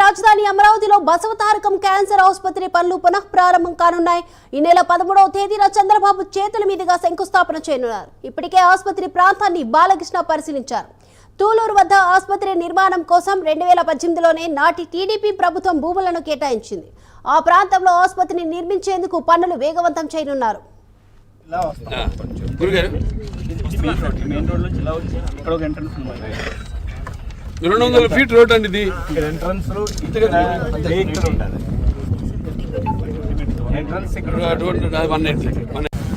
రాజధాని అమరావతిలో బసవతారకం క్యాన్సర్ ఆసుపత్రి పనులు పునః ప్రారంభం కానున్నాయి. ఈ నెల 13వ తేదీన చంద్రబాబు చేతుల మీదుగా శంకుస్థాపన చేయనున్నారు. ఇప్పటికే ఆసుపత్రి ప్రాంతాన్ని బాలకృష్ణ పరిశీలించారు. తూలూరు వద్ద ఆసుపత్రి నిర్మాణం కోసం 2018లోనే నాటి టీడీపీ ప్రభుత్వం భూములను కేటాయించింది. ఆ ప్రాంతంలో ఆసుపత్రిని నిర్మించేందుకు పనులు వేగవంతం చేయనున్నారు. 200 ఫీట్ రోడ్ అండి ఇది. ఎంట్రన్స్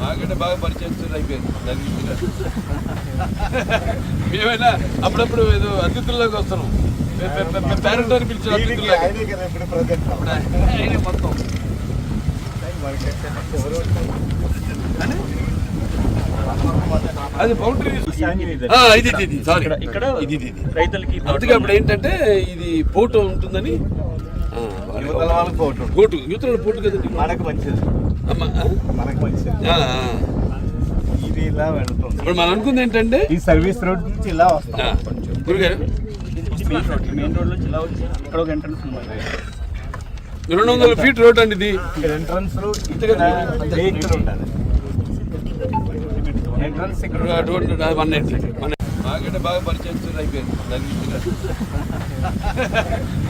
మాకంటే బాగా పరిచయం అయిపోయింది. మేమైనా అప్పుడప్పుడు ఏదో అతిథుల్లోకి వస్తున్నాం. పేరెంట్ అని పిలిచిన అతిథుల్లోకి మొత్తం అది బౌండరీ. ఇది సారీ ఇక్కడ ఇది రైతులకి. అందుకే అప్పుడు ఏంటంటే ఇది పోటు ఉంటుందని పోటు యూతల పోటు కదండి. మనకు మంచిది, మనకు మంచిది. ఇది ఇలా వెళ్తుంది. ఇప్పుడు మనం అనుకుంది ఏంటంటే ఈ సర్వీస్ రోడ్ నుంచి ఇలా వస్తాం. గురుగారు మెయిన్ రోడ్ నుంచి ఇలా వచ్చి ఇక్కడ ఒక ఎంట్రన్స్ ఉంది. 200 ఫీట్ రోడ్ అండి ఇది. ఎంట్రన్స్ ఎంట్రన్స్ మాకంటే బాగా పరిచయం అయిపోయింది.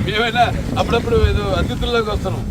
మేమైనా అప్పుడప్పుడు ఏదో అతిథుల్లోకి వస్తున్నాం.